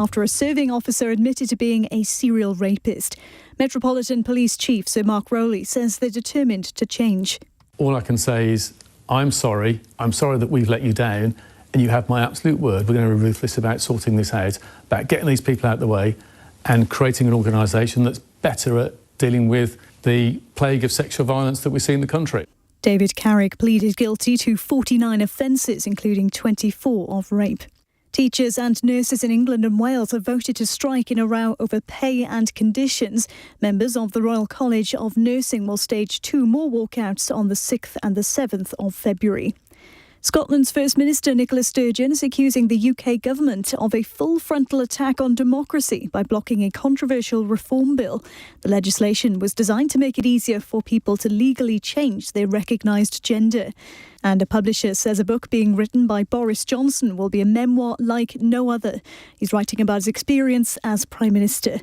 after a serving officer admitted to being a serial rapist. Metropolitan Police Chief Sir Mark Rowley says they're determined to change. All I can say is, I'm sorry that we've let you down, and you have my absolute word. We're going to be ruthless about sorting this out, about getting these people out of the way and creating an organisation that's better at dealing with the plague of sexual violence that we see in the country. David Carrick pleaded guilty to 49 offences, including 24 of rape. Teachers and nurses in England and Wales have voted to strike in a row over pay and conditions. Members of the Royal College of Nursing will stage 2 more walkouts on the 6th and the 7th of February. Scotland's First Minister Nicola Sturgeon is accusing the UK government of a full frontal attack on democracy by blocking a controversial reform bill. The legislation was designed to make it easier for people to legally change their recognised gender. And a publisher says a book being written by Boris Johnson will be a memoir like no other. He's writing about his experience as Prime Minister.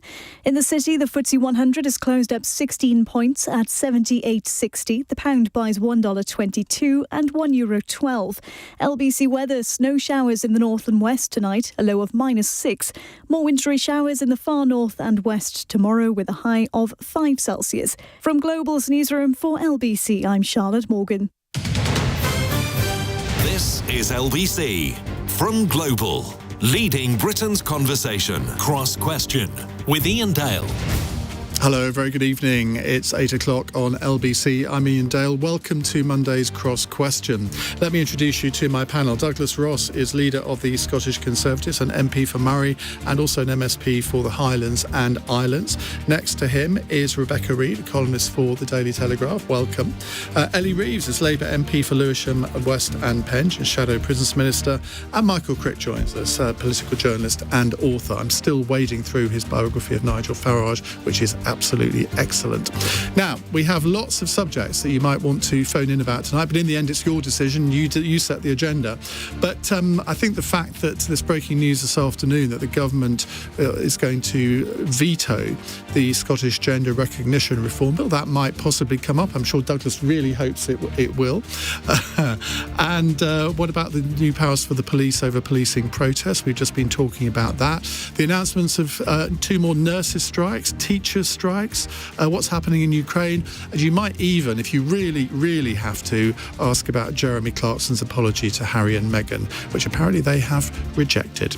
In the city, the FTSE 100 is closed up 16 points at 78.60. The pound buys $1.22 and €1.12. LBC weather, snow showers in the north and west tonight, a low of -6. More wintry showers in the far north and west tomorrow with a high of 5 Celsius. From Global's newsroom for LBC, I'm Charlotte Morgan. This is LBC from Global, leading Britain's conversation. Cross Question with Iain Dale. Hello, very good evening. It's 8 o'clock on LBC. I'm Iain Dale. Welcome to Monday's Cross Question. Let me introduce you to my panel. Douglas Ross is leader of the Scottish Conservatives, an MP for Moray and also an MSP for the Highlands and Islands. Next to him is Rebecca Reid, columnist for the Daily Telegraph. Welcome. Ellie Reeves is Labour MP for Lewisham, West and Penge, and Shadow Prisons Minister. And Michael Crick joins us, political journalist and author. I'm still wading through his biography of Nigel Farage, which is absolutely excellent. Now, we have lots of subjects that you might want to phone in about tonight, but in the end, it's your decision. You set the agenda. But I think the fact that this breaking news this afternoon that the government is going to veto the Scottish Gender Recognition Reform Bill, that might possibly come up. I'm sure Douglas really hopes it will. And what about the new powers for the police over policing protests? We've just been talking about that. The announcements of 2 more nurses' strikes, teachers' strikes, what's happening in Ukraine. And you might even, if you really, really have to, ask about Jeremy Clarkson's apology to Harry and Meghan, which apparently they have rejected.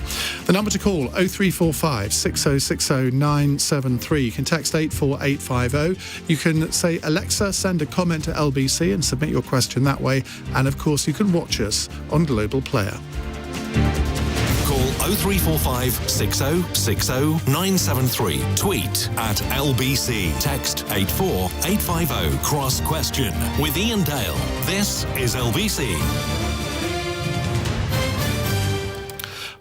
The number to call, 0345 6060 973. You can text 84850. You can say, Alexa, send a comment to LBC and submit your question that way. And of course, you can watch us on Global Player. Call 0345 6060 973. Tweet at LBC. Text 84850. Cross Question with Iain Dale. This is LBC.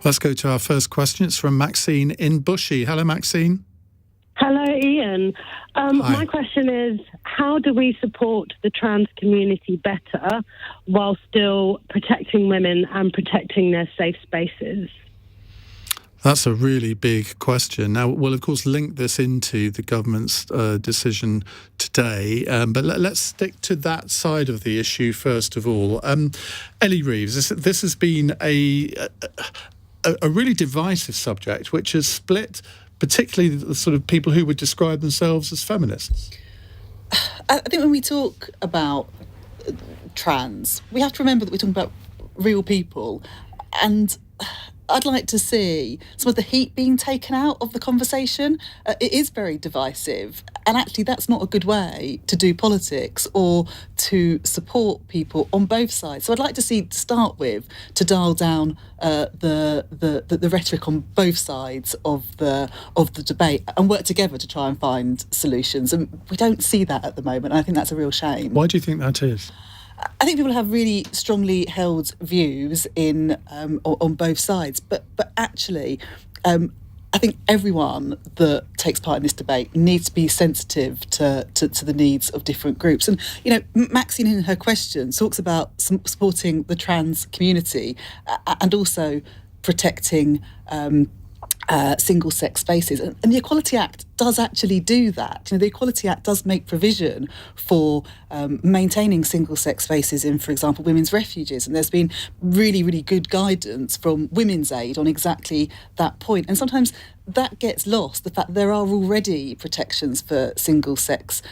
Let's go to our first question. It's from Maxine in Bushy. Hello, Maxine. Hello, Iain. My question is, how do we support the trans community better while still protecting women and protecting their safe spaces? That's a really big question. Now, we'll, of course, link this into the government's decision today, but let's stick to that side of the issue first of all. Ellie Reeves, this has been a really divisive subject, which has split particularly the sort of people who would describe themselves as feminists. I think when we talk about trans, we have to remember that we're talking about real people, and I'd like to see some of the heat being taken out of the conversation. It is very divisive, and actually that's not a good way to do politics or to support people on both sides. So I'd like to see, to start with, to dial down the rhetoric on both sides of the debate and work together to try and find solutions. And we don't see that at the moment, and I think that's a real shame. Why do you think that is? I think people have really strongly held views on both sides, but actually, I think everyone that takes part in this debate needs to be sensitive to the needs of different groups. And Maxine in her question talks about supporting the trans community and also protecting single-sex spaces. And the Equality Act does actually do that. The Equality Act does make provision for maintaining single-sex spaces in, for example, women's refuges, and there's been really, really good guidance from Women's Aid on exactly that point. And sometimes that gets lost, the fact that there are already protections for single-sex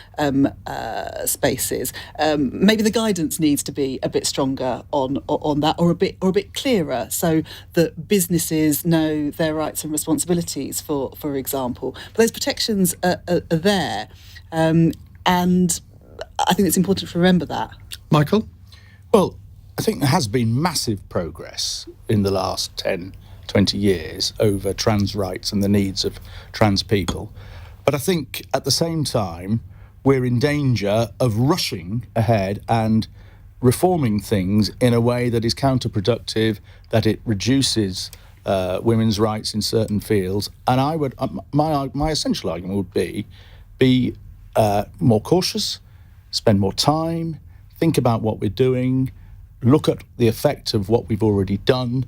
spaces. Maybe the guidance needs to be a bit stronger on that, or a bit clearer, so that businesses know their rights and responsibilities, for example. But those protections are there, and I think it's important to remember that. Michael? Well, I think there has been massive progress in the last 10, 20 years over trans rights and the needs of trans people. But I think at the same time, we're in danger of rushing ahead and reforming things in a way that is counterproductive, that it reduces women's rights in certain fields. And I would, my essential argument would be more cautious, spend more time, think about what we're doing, look at the effect of what we've already done,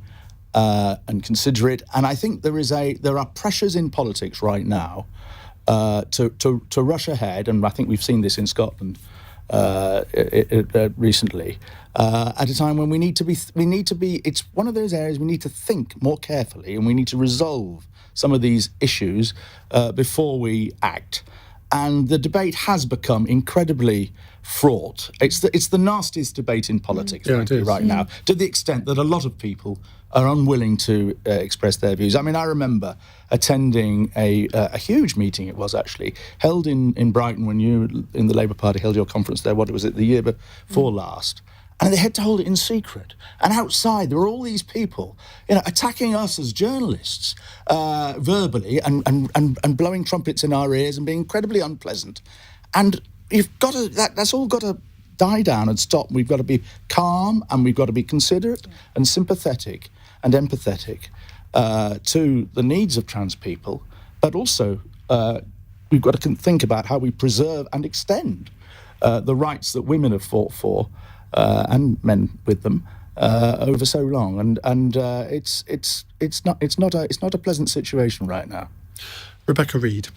and consider it. And I think there are pressures in politics right now to rush ahead, and I think we've seen this in Scotland recently, at a time when we need to be. It's one of those areas we need to think more carefully, and we need to resolve some of these issues before we act. And the debate has become incredibly fraught. It's the nastiest debate in politics, frankly, right now, to the extent that a lot of people are unwilling to express their views. I mean, I remember attending a huge meeting, it was actually, held in Brighton when you, in the Labour Party, held your conference there, what was it, the year before last? And they had to hold it in secret. And outside, there were all these people, attacking us as journalists verbally and blowing trumpets in our ears and being incredibly unpleasant. And that's all got to die down and stop. We've got to be calm, and we've got to be considerate and sympathetic and empathetic to the needs of trans people. But also, we've got to think about how we preserve and extend the rights that women have fought for, and men with them, over so long, and it's not a pleasant situation right now. Rebecca Reid.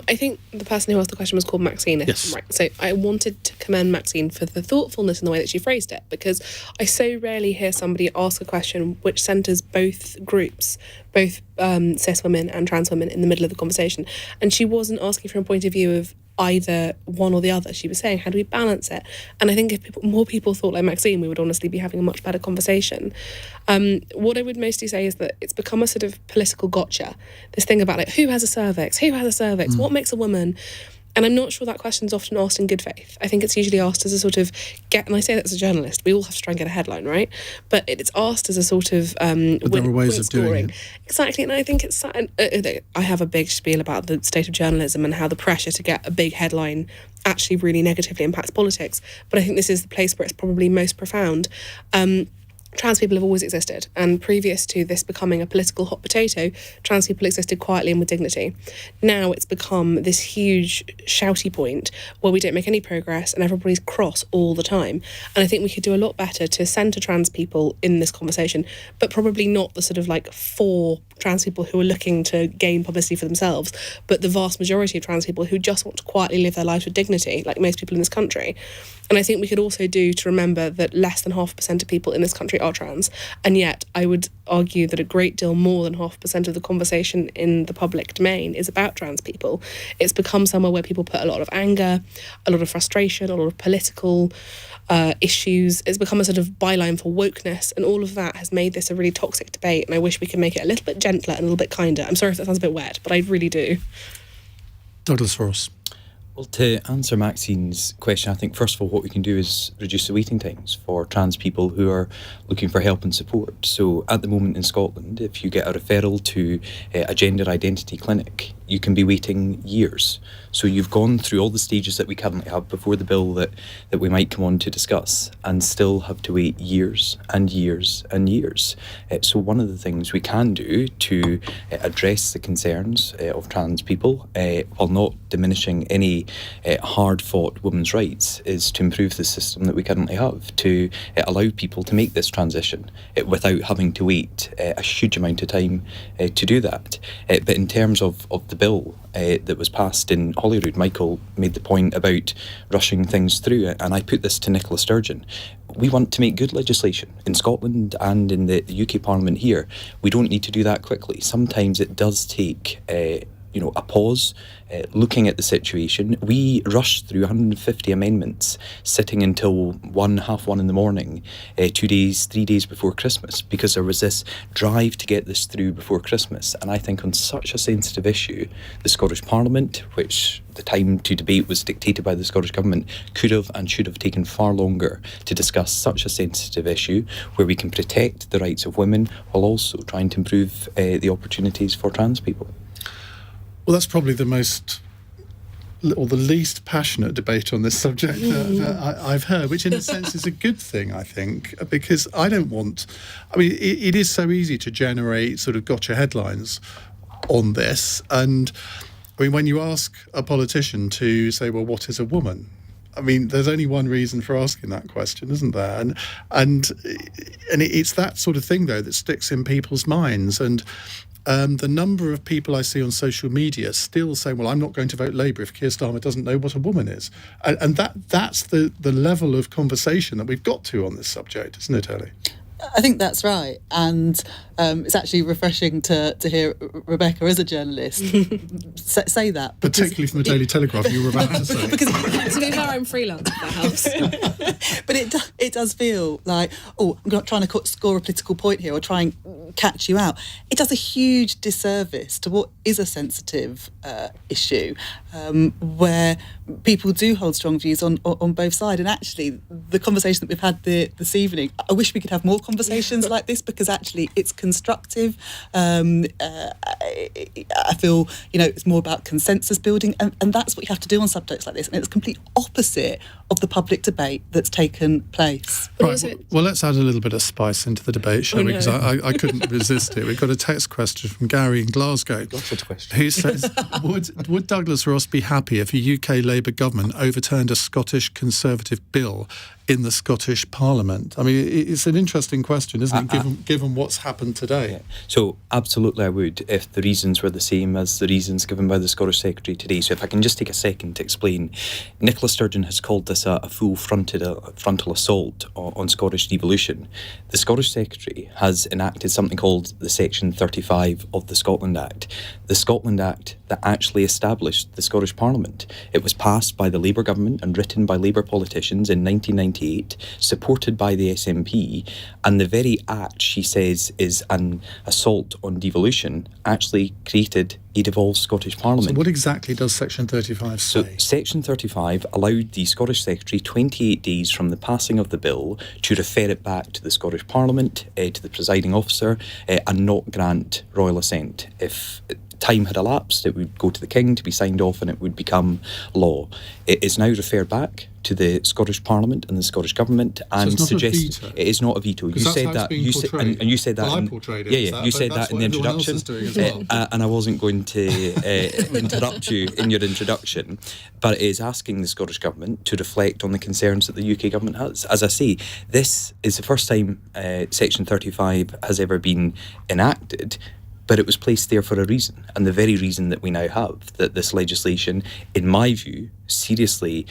I think the person who asked the question was called Maxine. Yes. Right. So I wanted to commend Maxine for the thoughtfulness in the way that she phrased it, because I so rarely hear somebody ask a question which centres both groups, both cis women and trans women, in the middle of the conversation. And she wasn't asking from a point of view of either one or the other. She was saying, how do we balance it? And I think if more people thought like Maxine, we would honestly be having a much better conversation. What I would mostly say is that it's become a sort of political gotcha. This thing about like, who has a cervix? Who has a cervix? What makes a woman? And I'm not sure that question's often asked in good faith. I think it's usually asked as a sort of and I say that as a journalist, we all have to try and get a headline, right? But it's asked as a sort of but there are ways of doing it. Exactly, and I think it's I have a big spiel about the state of journalism and how the pressure to get a big headline actually really negatively impacts politics. But I think this is the place where it's probably most profound. Trans people have always existed, and previous to this becoming a political hot potato, trans people existed quietly and with dignity. Now it's become this huge shouty point where we don't make any progress and everybody's cross all the time. And I think we could do a lot better to centre trans people in this conversation, but probably not the sort of like 4 trans people who are looking to gain publicity for themselves, but the vast majority of trans people who just want to quietly live their lives with dignity, like most people in this country. And I think we could also do to remember that less than 0.5% of people in this country are trans, and yet I would argue that a great deal more than 0.5% of the conversation in the public domain is about trans people. It's become somewhere where people put a lot of anger, a lot of frustration, a lot of political issues. It's become a sort of byline for wokeness, and all of that has made this a really toxic debate, and I wish we could make it a little bit gentler and a little bit kinder. I'm sorry if that sounds a bit wet, but I really do. Douglas Ross. Well, to answer Maxine's question, I think first of all what we can do is reduce the waiting times for trans people who are looking for help and support. So at the moment in Scotland, if you get a referral to a gender identity clinic, you can be waiting years. So you've gone through all the stages that we currently have before the bill that we might come on to discuss, and still have to wait years and years and years. So one of the things we can do to address the concerns of trans people, while not diminishing any hard-fought women's rights, is to improve the system that we currently have to allow people to make this transition without having to wait a huge amount of time to do that. But in terms of the bill that was passed in Holyrood. Michael made the point about rushing things through, and I put this to Nicola Sturgeon. We want to make good legislation in Scotland and in the UK Parliament here. We don't need to do that quickly. Sometimes it does take a pause, looking at the situation. We rushed through 150 amendments, sitting until 1:30 in the morning, 3 days before Christmas, because there was this drive to get this through before Christmas. And I think on such a sensitive issue, the Scottish Parliament, which the time to debate was dictated by the Scottish Government, could have and should have taken far longer to discuss such a sensitive issue where we can protect the rights of women while also trying to improve the opportunities for trans people. Well, that's probably the least passionate debate on this subject that I've heard, which in a sense is a good thing, I think, because it is so easy to generate sort of gotcha headlines on this. And I mean, when you ask a politician to say, well, what is a woman? I mean, there's only one reason for asking that question, isn't there? And it's that sort of thing, though, that sticks in people's minds. And the number of people I see on social media still saying, well, I'm not going to vote Labour if Keir Starmer doesn't know what a woman is. And that's the level of conversation that we've got to on this subject, isn't it, Ellie? I think that's right. And it's actually refreshing to hear Rebecca, as a journalist, say that. Particularly from the Daily Telegraph, you were about to say. Because to be fair, I'm freelance, if that helps. But it does feel like, I'm not trying to score a political point here or try and catch you out. It does a huge disservice to what is a sensitive issue, where people do hold strong views on both sides. And actually, the conversation that we've had this evening, I wish we could have more conversations like this, because actually it's constructive. I feel, it's more about consensus building, and that's what you have to do on subjects like this. And it's complete opposite of the public debate that's taken place. Right, well, let's add a little bit of spice into the debate, shall we? Because I couldn't resist it. We've got a text question from Gary in Glasgow, who says, would Douglas Ross be happy if a UK Labour government overturned a Scottish Conservative bill in the Scottish Parliament? I mean, it's an interesting question, isn't it, given what's happened today? Yeah. So, absolutely I would, if the reasons were the same as the reasons given by the Scottish Secretary today. So if I can just take a second to explain. Nicola Sturgeon has called this a full-frontal assault on Scottish devolution. The Scottish Secretary has enacted something called the Section 35 of the Scotland Act. The Scotland Act that actually established the Scottish Parliament. It was passed by the Labour government and written by Labour politicians in 1998, supported by the SNP, and the very act, she says, is an assault on devolution, actually created a devolved Scottish Parliament. So what exactly does Section 35 say? So Section 35 allowed the Scottish Secretary 28 days from the passing of the bill to refer it back to the Scottish Parliament, to the presiding officer, and not grant royal assent. If time had elapsed, it would go to the King to be signed off and it would become law. It is now referred back to the Scottish Parliament and the Scottish Government, and so suggests it is not a veto. You said that. You said that. Well, I portrayed it. Yeah. You said that in the introduction, and I wasn't going to interrupt you in your introduction. But it is asking the Scottish Government to reflect on the concerns that the UK government has. As I say, this is the first time Section 35 has ever been enacted. But it was placed there for a reason, and the very reason that we now have, that this legislation, in my view, seriously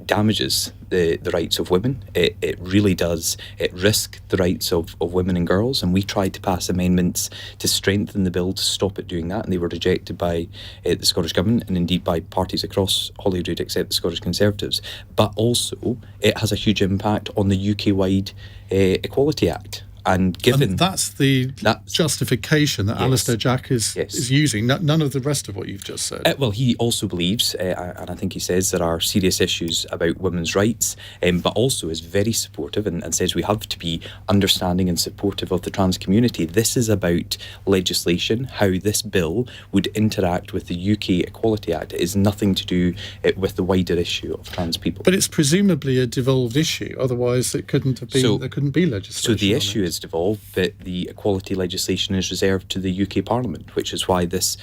damages the rights of women. It really does. It risks the rights of women and girls, and we tried to pass amendments to strengthen the bill to stop it doing that, and they were rejected by the Scottish Government and indeed by parties across Holyrood except the Scottish Conservatives. But also, it has a huge impact on the UK-wide Equality Act. And given that's the justification that Alistair Jack is using, none of the rest of what you've just said. Well, he also believes, and I think he says there are serious issues about women's rights, but also is very supportive and says we have to be understanding and supportive of the trans community. This is about legislation, how this bill would interact with the UK Equality Act. It is nothing to do with the wider issue of trans people. But it's presumably a devolved issue, otherwise it couldn't have been. There couldn't be legislation. So the issue has devolved, but the equality legislation is reserved to the UK Parliament, which is why this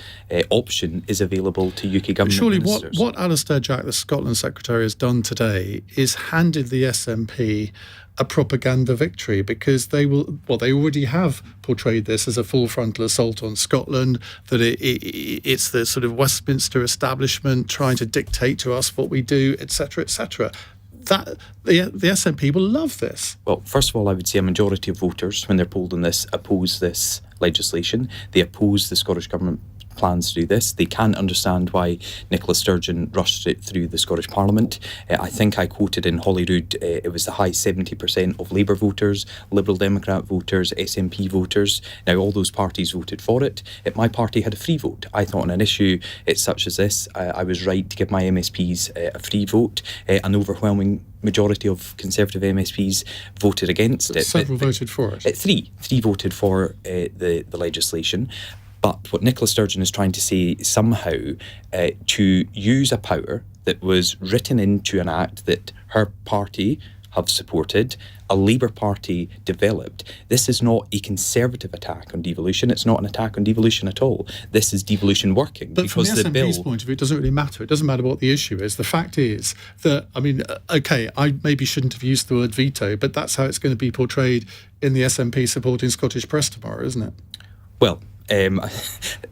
option is available to UK government Surely ministers. what Alistair Jack, the Scotland Secretary, has done today is handed the SNP a propaganda victory, because they already have portrayed this as a full frontal assault on Scotland, that it's the sort of Westminster establishment trying to dictate to us what we do, etc., etc. That the SNP will love this. Well, first of all, I would say a majority of voters, when they're polled on this, oppose this legislation. They oppose the Scottish Government plans to do this. They can't understand why Nicola Sturgeon rushed it through the Scottish Parliament. I think I quoted in Holyrood, it was the high 70% of Labour voters, Liberal Democrat voters, SNP voters. Now, all those parties voted for it. My party had a free vote. I thought on an issue such as this, I was right to give my MSPs a free vote. An overwhelming majority of Conservative MSPs voted against it. Several voted for it. Three voted for the legislation. But what Nicola Sturgeon is trying to say somehow to use a power that was written into an act that her party have supported, a Labour Party developed. This is not a Conservative attack on devolution. It's not an attack on devolution at all. This is devolution working. But from the SNP's point of view, it doesn't really matter. It doesn't matter what the issue is. The fact is that, I mean, OK, I maybe shouldn't have used the word veto, but that's how it's going to be portrayed in the SNP supporting Scottish press tomorrow, isn't it? Well,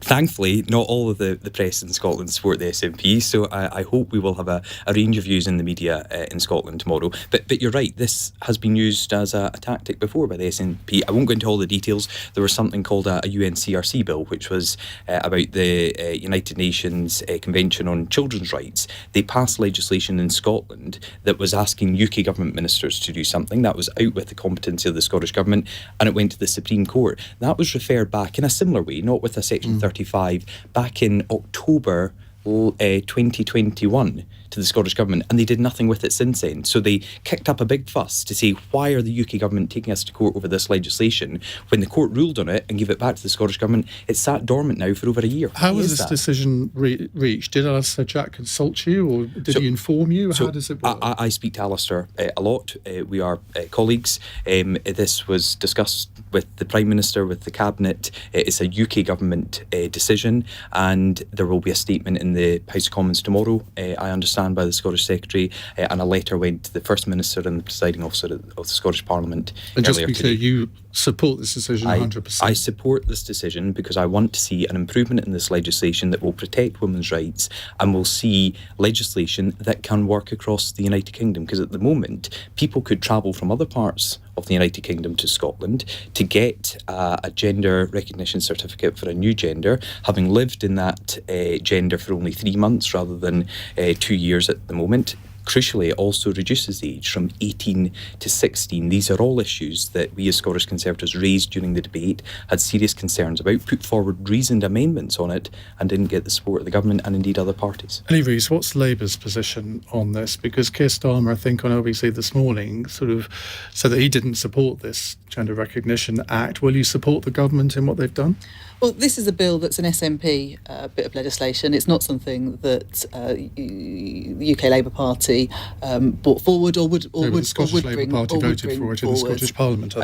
thankfully, not all of the press in Scotland support the SNP, so I hope we will have a range of views in the media in Scotland tomorrow. But you're right, this has been used as a tactic before by the SNP. I won't go into all the details. There was something called a UNCRC bill, which was about the United Nations Convention on Children's Rights. They passed legislation in Scotland that was asking UK government ministers to do something. That was out with the competency of the Scottish Government, and it went to the Supreme Court. That was referred back in a similar way, not with a Section 35, back in October 2021 to the Scottish Government, and they did nothing with it since then. So they kicked up a big fuss to say, why are the UK Government taking us to court over this legislation? When the court ruled on it and gave it back to the Scottish Government, it's sat dormant now for over a year. How was this decision reached? Did Alistair Jack consult you, or did he inform you? How does it work? I speak to Alistair a lot. We are colleagues. This was discussed with the Prime Minister, with the Cabinet. It's a UK Government decision, and there will be a statement in the House of Commons tomorrow, I understand, by the Scottish Secretary, and a letter went to the First Minister and the Presiding Officer of the Scottish Parliament. And just to be clear, you support this decision 100%? I support this decision because I want to see an improvement in this legislation that will protect women's rights, and will see legislation that can work across the United Kingdom. Because at the moment, people could travel from other parts of the United Kingdom to Scotland to get a gender recognition certificate for a new gender, having lived in that gender for only 3 months rather than 2 years at the moment. Crucially, it also reduces the age from 18 to 16. These are all issues that we as Scottish Conservatives raised during the debate, had serious concerns about, put forward reasoned amendments on it, and didn't get the support of the government and indeed other parties. Ellie Reeves, what's Labour's position on this? Because Keir Starmer, I think on LBC this morning, sort of said that he didn't support this Gender Recognition Act. Will you support the government in what they've done? Well, this is a bill that's an SNP bit of legislation. It's not something that the UK Labour Party brought forward or would the Scottish Labour Party voted for it in the Scottish Parliament.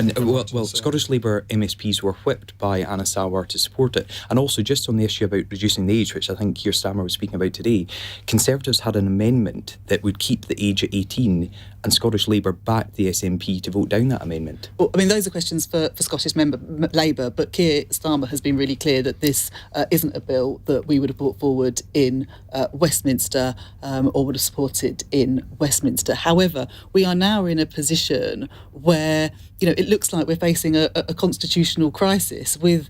Scottish Labour MSPs were whipped by Anna Sauer to support it. And also, just on the issue about reducing the age, which I think Keir Starmer was speaking about today, Conservatives had an amendment that would keep the age at 18, and Scottish Labour backed the SNP to vote down that amendment. Well, I mean, those are questions for Scottish Labour, but Keir Starmer has been really clear that this isn't a bill that we would have brought forward in Westminster or would have supported in Westminster. However, we are now in a position where, you know, it looks like we're facing a constitutional crisis with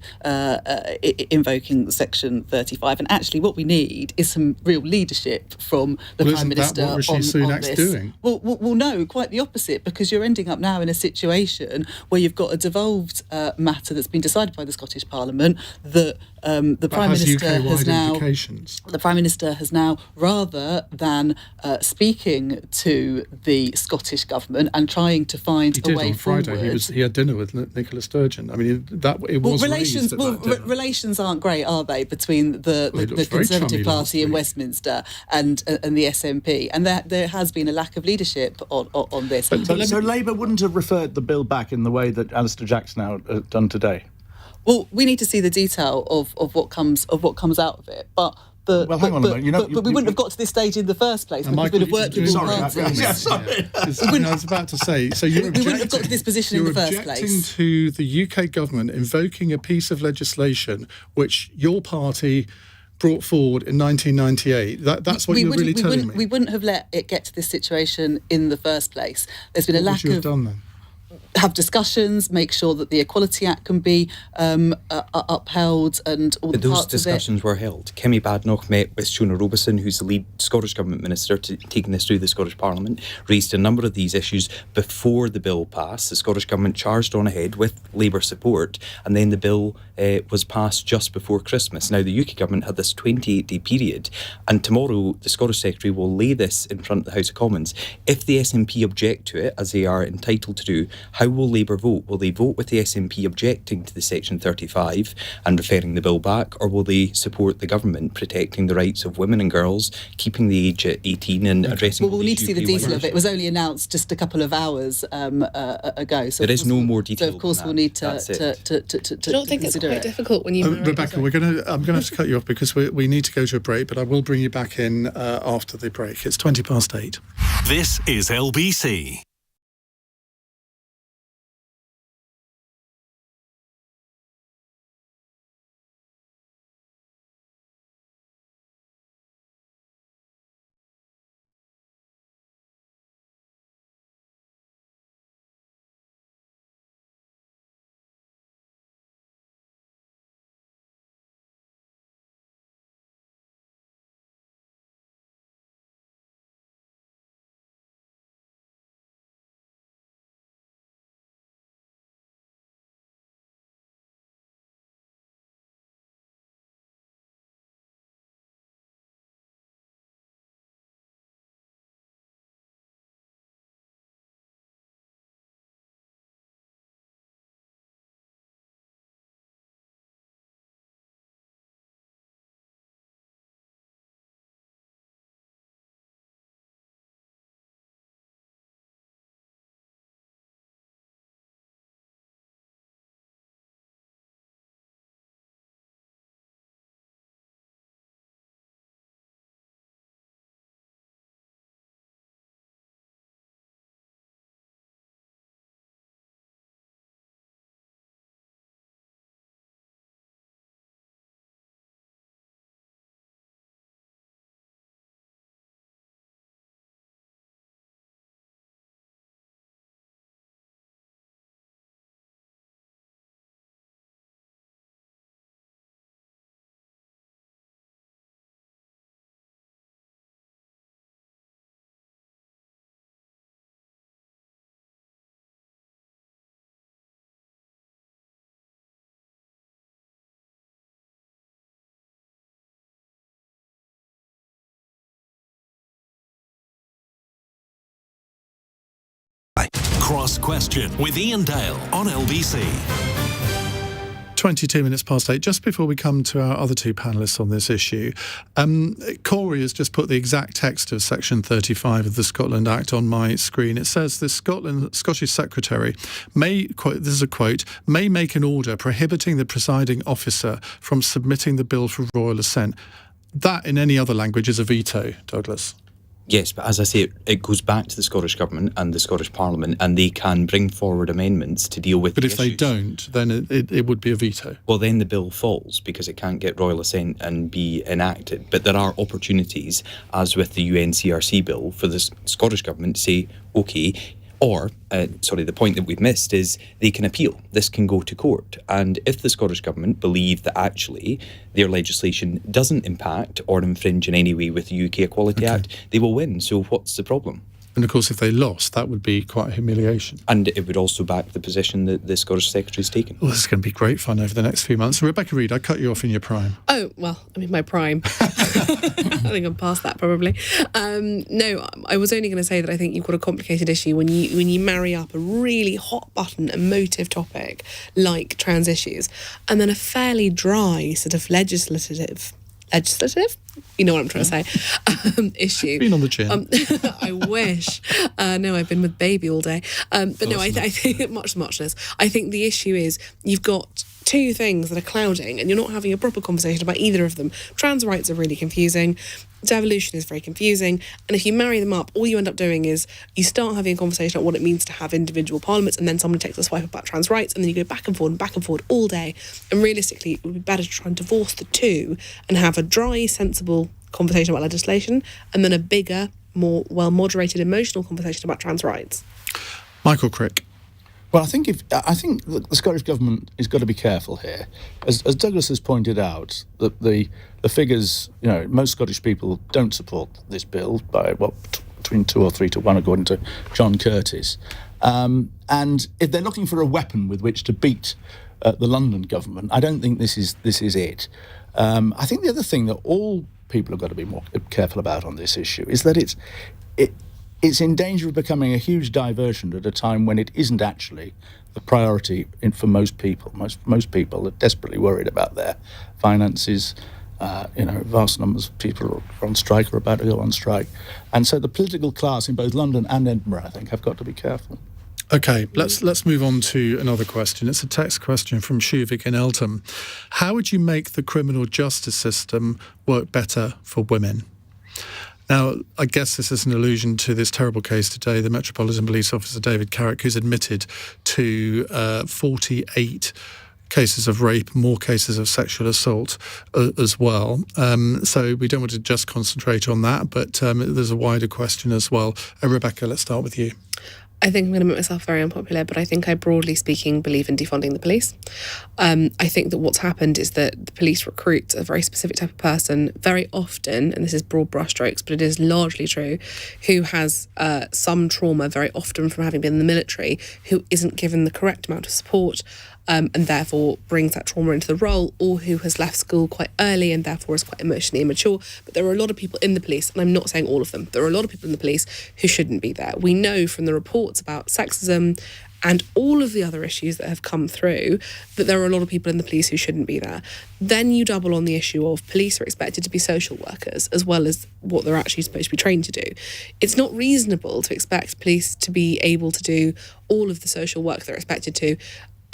invoking Section 35. And actually what we need is some real leadership from the Prime Minister on this. Well, isn't that what Rishi Sunak's doing? Well, no, quite the opposite, because you're ending up now in a situation where you've got a devolved matter that's been decided by the Scottish Parliament that the Prime Minister has now, rather than speaking to the Scottish Government and trying to find a way forward. he had dinner with Nicola Sturgeon. I mean, relations aren't great, are they, between the Conservative Party in Westminster and the SNP? And there has been a lack of leadership on this. So Labour wouldn't have referred the bill back in the way that Alistair Jackson has done today. Well, we need to see the detail of what comes out of it, but. Hang on a minute. But we wouldn't have got to this stage in the first place because we'd have worked with all parties. I was about to say, so we wouldn't have got to this position in the first place. You're objecting to the UK government invoking a piece of legislation which your party brought forward in 1998. That's what you're really telling me. We wouldn't have let it get to this situation in the first place. There's been a lack of... What would you have done then? Have discussions, make sure that the Equality Act can be upheld and all the parts of it. Those discussions were held. Kemi Badenoch met with Shona Robeson, who's the lead Scottish Government Minister, taking this through the Scottish Parliament, raised a number of these issues before the bill passed. The Scottish Government charged on ahead with Labour support, and then the bill was passed just before Christmas. Now, the UK Government had this 28-day period, and tomorrow the Scottish Secretary will lay this in front of the House of Commons. If the SNP object to it, as they are entitled to do, how will Labour vote? Will they vote with the SNP objecting to the Section 35 and referring the bill back, or will they support the government protecting the rights of women and girls, keeping the age at 18 and addressing... Well, we'll need to see the detail of it. It was only announced just a couple of hours ago. So there is no more detail. So, of course, we'll need to I don't think it's quite difficult when you... Rebecca, I'm going to have to cut you off because we need to go to a break, but I will bring you back in after the break. It's 8:20. This is LBC. Cross Question with Iain Dale on LBC. 8:22. Just before we come to our other two panellists on this issue, Corey has just put the exact text of Section 35 of the Scotland Act on my screen. It says the Scottish Secretary may, this is a quote, may make an order prohibiting the presiding officer from submitting the bill for royal assent. That, in any other language, is a veto, Douglas. Yes, but as I say, it goes back to the Scottish Government and the Scottish Parliament, and they can bring forward amendments to deal with the issues. But if they don't, then it would be a veto. Well, then the bill falls because it can't get royal assent and be enacted. But there are opportunities, as with the UNCRC bill, for the Scottish Government to say, OK, or, the point that we've missed is they can appeal. This can go to court. And if the Scottish Government believe that actually their legislation doesn't impact or infringe in any way with the UK Equality Act, they will win. So what's the problem? And of course, if they lost, that would be quite a humiliation. And it would also back the position that the Scottish Secretary's taken. Well, this is going to be great fun over the next few months. Rebecca Reid, I cut you off in your prime. Oh, well, I mean, my prime. I think I'm past that probably. No, I was only going to say that I think you've got a complicated issue when you marry up a really hot button emotive topic like trans issues and then a fairly dry sort of legislative, you know what I'm trying to say, issue. Been on the chin. I wish. No, I've been with baby all day. But no, I think muchness. I think the issue is you've got two things that are clouding and you're not having a proper conversation about either of them. Trans rights are really confusing. Devolution is very confusing. And if you marry them up, all you end up doing is you start having a conversation about what it means to have individual parliaments and then someone takes a swipe about trans rights and then you go back and forward all day. And realistically, it would be better to try and divorce the two and have a dry, sensible conversation about legislation and then a bigger, more well-moderated, emotional conversation about trans rights. Michael Crick. Well, I think the Scottish Government has got to be careful here. As Douglas has pointed out, that the figures, most Scottish people don't support this bill by, between 2 or 3 to 1, according to John Curtis. And if they're looking for a weapon with which to beat the London government, I don't think this is it. I think the other thing that all people have got to be more careful about on this issue is that it's in danger of becoming a huge diversion at a time when it isn't actually the priority for most people. Most people are desperately worried about their finances. Vast numbers of people are on strike or about to go on strike. And so the political class in both London and Edinburgh, I think, have got to be careful. OK, let's move on to another question. It's a text question from Shuvik in Eltham. How would you make the criminal justice system work better for women? Now, I guess this is an allusion to this terrible case today, the Metropolitan Police Officer David Carrick, who's admitted to 48 cases of rape, more cases of sexual assault as well. So we don't want to just concentrate on that, but there's a wider question as well. Rebecca, let's start with you. I think I'm going to make myself very unpopular, but I think I, broadly speaking, believe in defunding the police. I think that what's happened is that the police recruit a very specific type of person very often, and this is broad brushstrokes, but it is largely true, who has some trauma very often from having been in the military, who isn't given the correct amount of support, and therefore brings that trauma into the role, or who has left school quite early and therefore is quite emotionally immature. But there are a lot of people in the police, and I'm not saying all of them, there are a lot of people in the police who shouldn't be there. We know from the reports about sexism and all of the other issues that have come through that there are a lot of people in the police who shouldn't be there. Then you double on the issue of police are expected to be social workers as well as what they're actually supposed to be trained to do. It's not reasonable to expect police to be able to do all of the social work they're expected to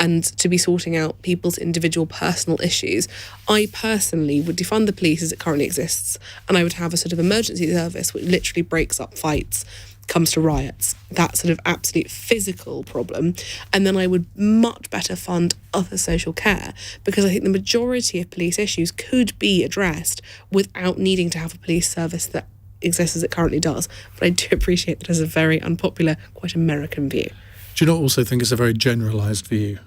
and to be sorting out people's individual personal issues. I personally would defund the police as it currently exists, and I would have a sort of emergency service which literally breaks up fights, comes to riots, that sort of absolute physical problem. And then I would much better fund other social care, because I think the majority of police issues could be addressed without needing to have a police service that exists as it currently does. But I do appreciate that as a very unpopular, quite American view. Do you not also think it's a very generalised view?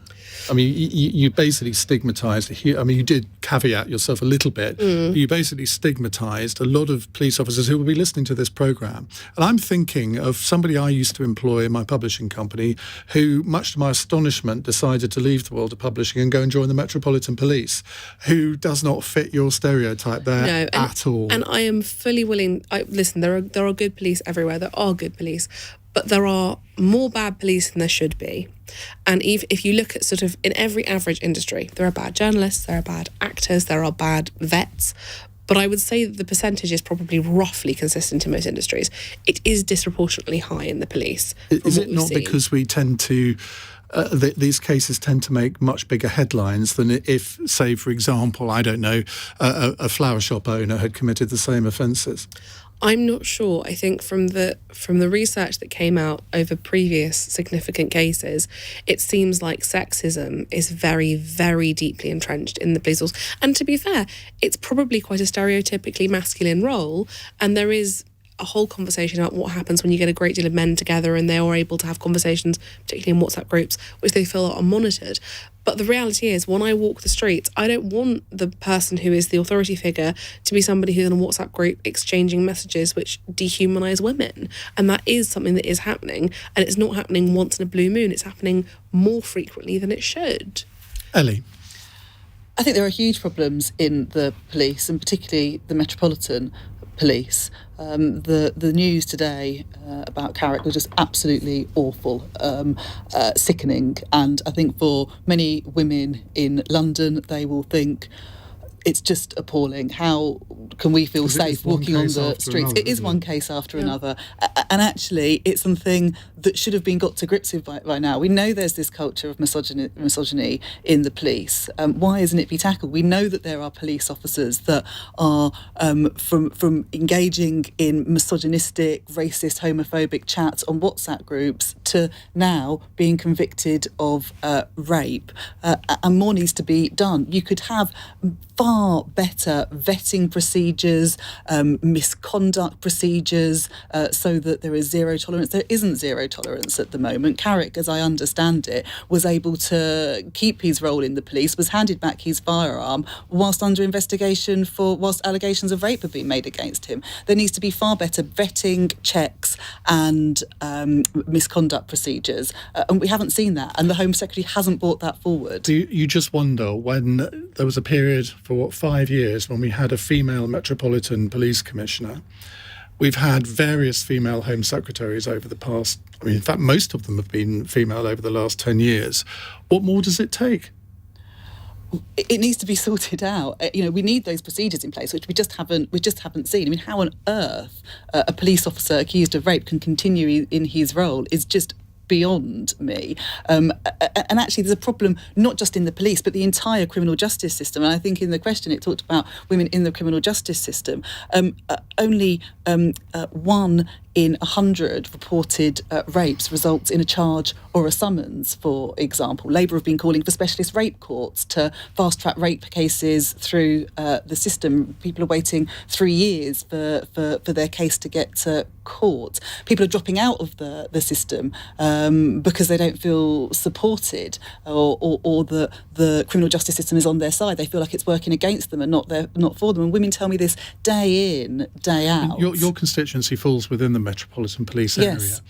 I mean, you basically stigmatised, you did caveat yourself a little bit, but you basically stigmatised a lot of police officers who will be listening to this programme. And I'm thinking of somebody I used to employ in my publishing company who, much to my astonishment, decided to leave the world of publishing and go and join the Metropolitan Police, who does not fit your stereotype there at all. And I am fully willing, listen, there are good police everywhere, there are good police, but there are more bad police than there should be. And if you look at sort of in every average industry, there are bad journalists, there are bad actors, there are bad vets. But I would say that the percentage is probably roughly consistent in most industries. It is disproportionately high in the police. Is it not because we tend to... these cases tend to make much bigger headlines than if, say, for example, I don't know, a flower shop owner had committed the same offences? I'm not sure. I think from the research that came out over previous significant cases, it seems like sexism is very, very deeply entrenched in the police force. And to be fair, it's probably quite a stereotypically masculine role, and there is a whole conversation about what happens when you get a great deal of men together and they are able to have conversations, particularly in WhatsApp groups, which they feel are monitored. But the reality is, when I walk the streets, I don't want the person who is the authority figure to be somebody who's in a WhatsApp group exchanging messages which dehumanise women. And that is something that is happening. And it's not happening once in a blue moon. It's happening more frequently than it should. Ellie? I think there are huge problems in the police, and particularly the Metropolitan Police. The news today about Carrick was just absolutely awful, sickening. And I think for many women in London, they will think, it's just appalling. How can we feel safe walking on the streets? It is one case after another. And actually, it's something that should have been got to grips with by now. We know there's this culture of misogyny in the police. Why isn't it be tackled? We know that there are police officers that are, from engaging in misogynistic, racist, homophobic chats on WhatsApp groups to now being convicted of rape. And more needs to be done. You could have far better vetting procedures, misconduct procedures, so that there is zero tolerance. There isn't zero tolerance at the moment. Carrick, as I understand it, was able to keep his role in the police, was handed back his firearm whilst under investigation whilst allegations of rape have been made against him. There needs to be far better vetting, checks and misconduct procedures. And we haven't seen that. And the Home Secretary hasn't brought that forward. You just wonder, when there was a period for 5 years when we had a female Metropolitan Police Commissioner. We've had various female Home Secretaries over the past, in fact, most of them have been female over the last 10 years. What more does it take? It needs to be sorted out. We need those procedures in place, which we just haven't seen. How on earth a police officer accused of rape can continue in his role is just beyond me. And actually there's a problem not just in the police but the entire criminal justice system. And I think in the question it talked about women in the criminal justice system. Only 1 in 100 reported rapes results in a charge or a summons, for example. Labour have been calling for specialist rape courts to fast-track rape cases through the system. People are waiting 3 years for their case to get to court. People are dropping out of the system because they don't feel supported, or the criminal justice system is on their side. They feel like it's working against them and not for them. And women tell me this day in, day out. Your constituency falls within the Metropolitan Police area. Yes.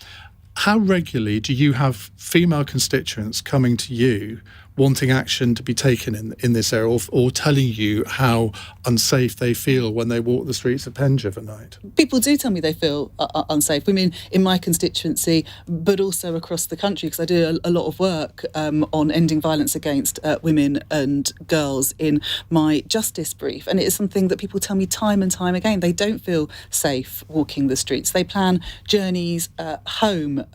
How regularly do you have female constituents coming to you wanting action to be taken in this area, or telling you how unsafe they feel when they walk the streets of Penge at night? People do tell me they feel unsafe. Women in my constituency, but also across the country, because I do a lot of work on ending violence against women and girls in my justice brief. And it is something that people tell me time and time again. They don't feel safe walking the streets. They plan journeys home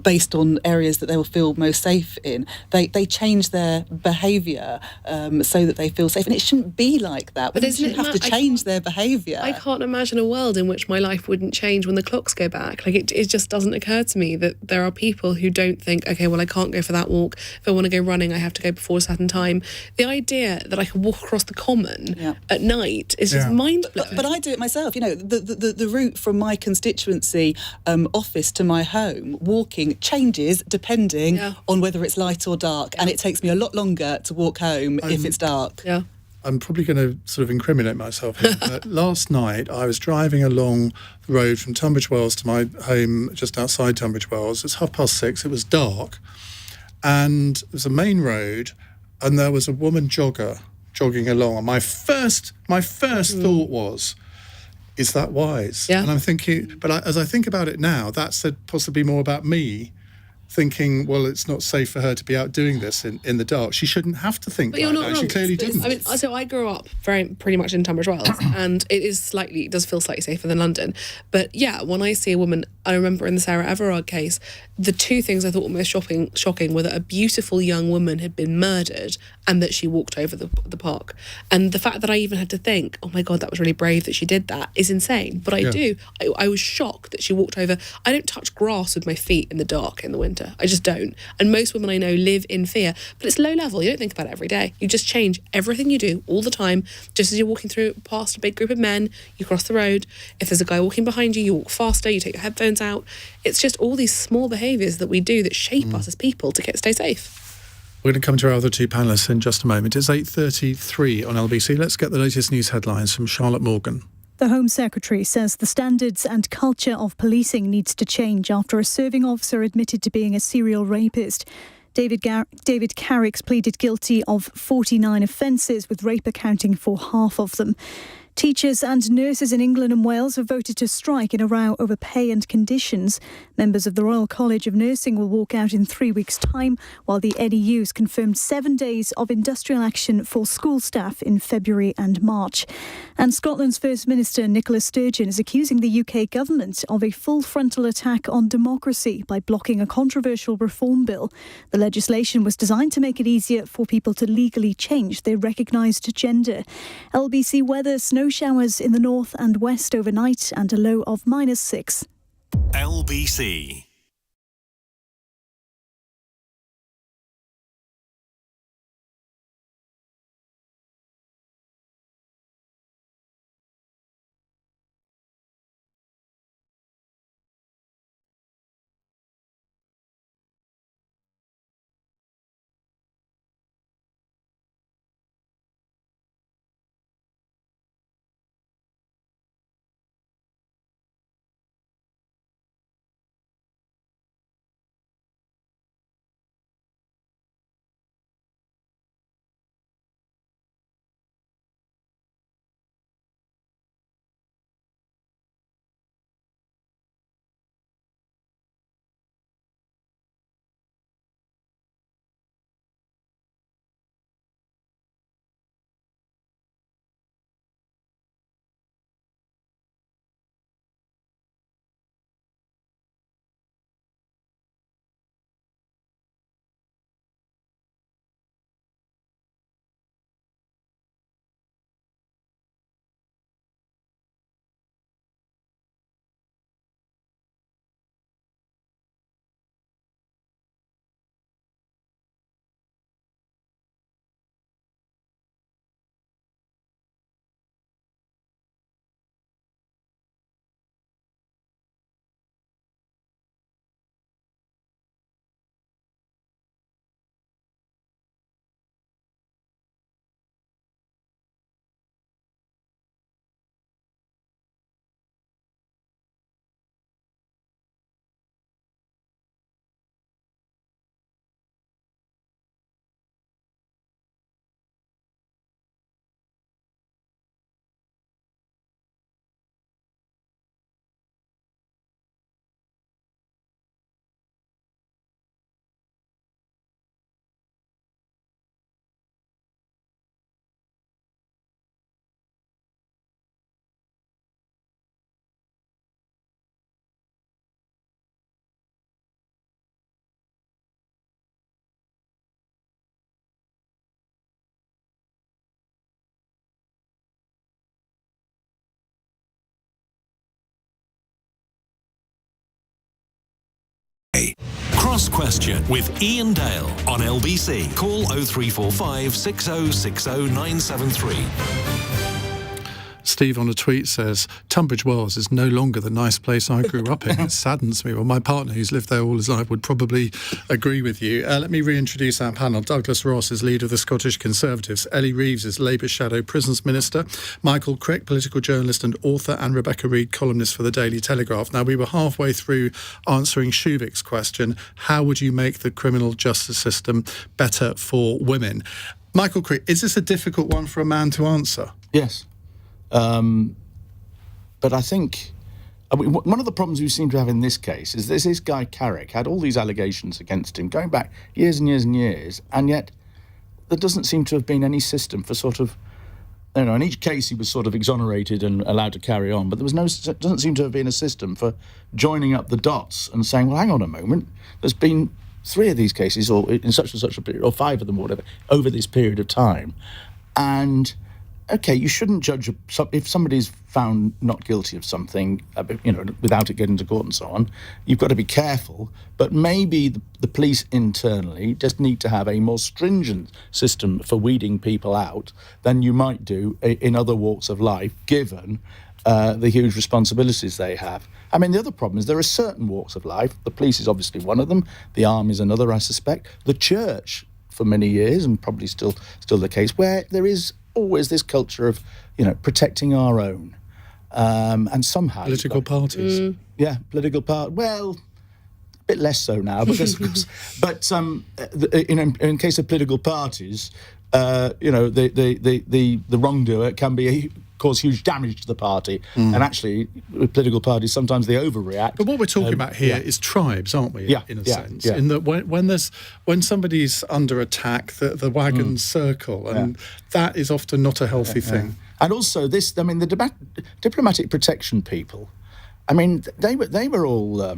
based on areas that they will feel most safe in. They change their behaviour so that they feel safe. And it shouldn't be like that. But they shouldn't have to change their behaviour. I can't imagine a world in which my life wouldn't change when the clocks go back. It just doesn't occur to me that there are people who don't think, OK, well, I can't go for that walk. If I want to go running, I have to go before a certain time. The idea that I can walk across the common at night is just mind-blowing. But I do it myself. The route from my constituency office to my home, walking, changes depending on whether it's light or dark, and it takes me a lot longer to walk home if it's dark. Yeah. I'm probably going to sort of incriminate myself here, but last night I was driving along the road from Tunbridge Wells to my home just outside Tunbridge Wells. It's 6:30, it was dark, and it was a main road, and there was a woman jogging along, and my first thought was, is that wise? Yeah. And I'm thinking, but as I think about it now, that said possibly more about me, thinking, well, it's not safe for her to be out doing this in the dark. She shouldn't have to think like that. She clearly didn't. So I grew up pretty much in Tunbridge Wells, and it does feel slightly safer than London. But yeah, when I see a woman, I remember in the Sarah Everard case, the two things I thought were most shocking were that a beautiful young woman had been murdered and that she walked over the park. And the fact that I even had to think, oh my God, that was really brave that she did that, is insane. But I was shocked that she walked over. I don't touch grass with my feet in the dark in the winter. matter. I just don't. And most women I know live in fear, but it's low level. You don't think about it every day. You just change everything you do all the time. Just as you're walking through past a big group of men, you cross the road. If there's a guy walking behind you, you walk faster, you take your headphones out. It's just all these small behaviours that we do that shape us as people to stay safe. We're going to come to our other two panellists in just a moment. It's 8:33 on LBC. Let's get the latest news headlines from Charlotte Morgan. The Home Secretary says the standards and culture of policing needs to change after a serving officer admitted to being a serial rapist. David Carrick's pleaded guilty of 49 offences, with rape accounting for half of them. Teachers and nurses in England and Wales have voted to strike in a row over pay and conditions. Members of the Royal College of Nursing will walk out in 3 weeks' time, while the NEU's confirmed 7 days of industrial action for school staff in February and March. And Scotland's First Minister Nicola Sturgeon is accusing the UK government of a full frontal attack on democracy by blocking a controversial reform bill. The legislation was designed to make it easier for people to legally change their recognised gender. LBC weather: snow showers in the north and west overnight and a low of -6. LBC. Cross Question with Iain Dale on LBC. Call 0345 6060 973. Steve on a tweet says, Tunbridge Wells is no longer the nice place I grew up in. It saddens me. Well, my partner, who's lived there all his life, would probably agree with you. Let me reintroduce our panel. Douglas Ross is leader of the Scottish Conservatives. Ellie Reeves is Labour Shadow Prisons Minister. Michael Crick, political journalist and author, and Rebecca Reid, columnist for the Daily Telegraph. Now, we were halfway through answering Shuvik's question, how would you make the criminal justice system better for women? Michael Crick, is this a difficult one for a man to answer? Yes. But I think one of the problems we seem to have in this case is this guy Carrick had all these allegations against him going back years and years and years, and yet there doesn't seem to have been any system for sort of, you know, in each case he was sort of exonerated and allowed to carry on, but there was doesn't seem to have been a system for joining up the dots and saying, well, hang on a moment, there's been 3 of these cases, or in such and such a period, or 5 of them, or whatever, over this period of time, and okay, you shouldn't judge if somebody's found not guilty of something, without it getting to court and so on. You've got to be careful, but maybe the police internally just need to have a more stringent system for weeding people out than you might do in other walks of life, given the huge responsibilities they have. I mean, the other problem is there are certain walks of life. The police is obviously one of them. The army is another, I suspect. The church, for many years, and probably still the case, where there is always this culture of, protecting our own. And somehow... Political parties. Yeah, political part. Well, a bit less so now, because... but in case of political parties, the wrongdoer can cause huge damage to the party. And actually, with political parties, sometimes they overreact. But what we're talking about here is tribes, aren't we, in a sense? Yeah. In that when somebody's under attack, the wagons circle, and that is often not a healthy thing. And also the diplomatic protection people, they were all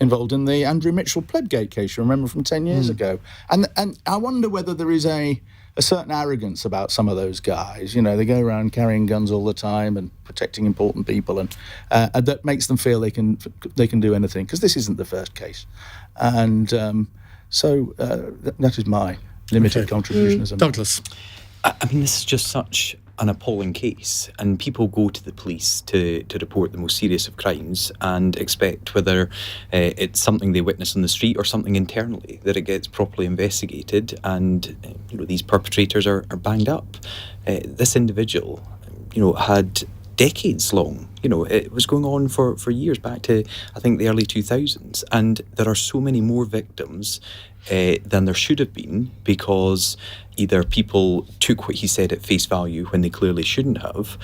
involved in the Andrew Mitchell Plebgate case, you remember, from 10 years ago. And I wonder whether there is a certain arrogance about some of those guys. They go around carrying guns all the time and protecting important people, and that makes them feel they can do anything, because this isn't the first case. And so that is my limited contribution. Douglas. This is just such an appalling case, and people go to the police to report the most serious of crimes and expect, whether it's something they witness on the street or something internally, that it gets properly investigated and these perpetrators are banged up. This individual had decades long, it was going on for years, back to I think the early 2000s, and there are so many more victims than there should have been, because either people took what he said at face value when they clearly shouldn't have,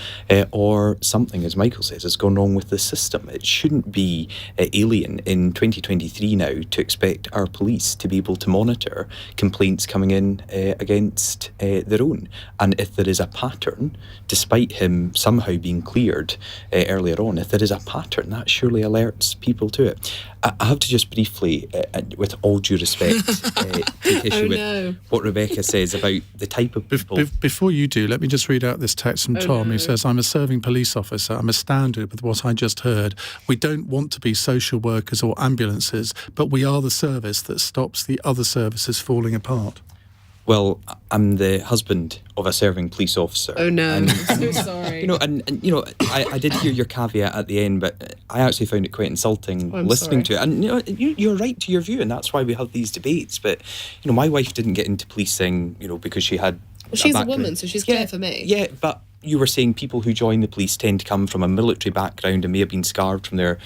or something, as Michael says, has gone wrong with the system. It shouldn't be alien in 2023 now to expect our police to be able to monitor complaints coming in against their own. And if there is a pattern, despite him somehow being cleared earlier on, if there is a pattern, that surely alerts people to it. I have to just briefly, with all due respect, take issue with what Rebecca says about the type of people. Before you do, let me just read out this text from Tom, who says, "I'm a serving police officer. I'm astounded with what I just heard. We don't want to be social workers or ambulances, but we are the service that stops the other services falling apart." Well, I'm the husband of a serving police officer. Oh no, and, I'm so sorry. I did hear your caveat at the end, but I actually found it quite insulting listening to it. And you're right to your view, and that's why we have these debates. But my wife didn't get into policing, because she had. Well, she's a woman, so she's clear for me. Yeah, but you were saying people who join the police tend to come from a military background and may have been scarred from their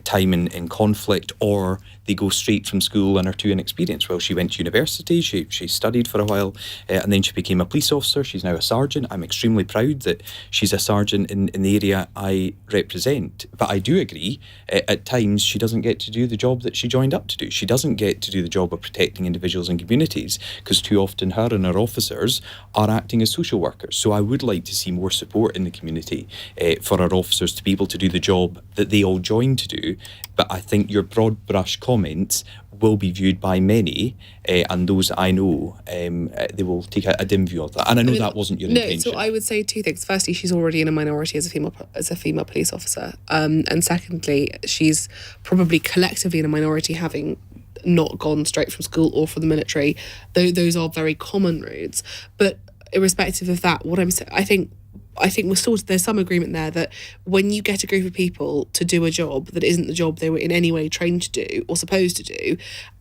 time in conflict, or they go straight from school and are too inexperienced. Well, she went to university, she studied for a while, and then she became a police officer. She's now a sergeant. I'm extremely proud that she's a sergeant in the area I represent. But I do agree, at times she doesn't get to do the job that she joined up to do. She doesn't get to do the job of protecting individuals and communities, because too often her and her officers are acting as social workers. So I would like to see more support in the community for our officers to be able to do the job that they all joined to do. But I think your broad brush comments will be viewed by many, and those I know, they will take a dim view of that. And I know that wasn't your intention. No, so I would say two things. Firstly, she's already in a minority as a female police officer, and secondly, she's probably collectively in a minority, having not gone straight from school or from the military. Those are very common routes. But irrespective of that, what I'm saying, I think there's some agreement there that when you get a group of people to do a job that isn't the job they were in any way trained to do or supposed to do,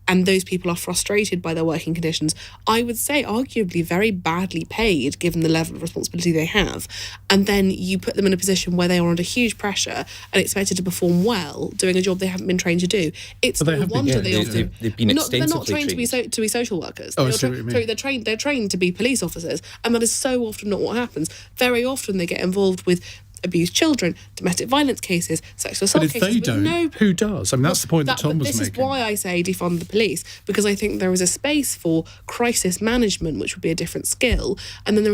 and those people are frustrated by their working conditions, I would say arguably very badly paid given the level of responsibility they have, and then you put them in a position where they are under huge pressure and expected to perform well doing a job they haven't been trained to do. It's no wonder they've been extensively they're not trained to be social workers. Oh, I see what you mean. They're trained to be police officers, and that is so often not what happens. Very often they get involved with abused children, domestic violence cases, sexual assault But if cases. they don't, who does? I mean, that's the point that Tom was making. This is why I say defund the police, because I think there is a space for crisis management, which would be a different skill, and then there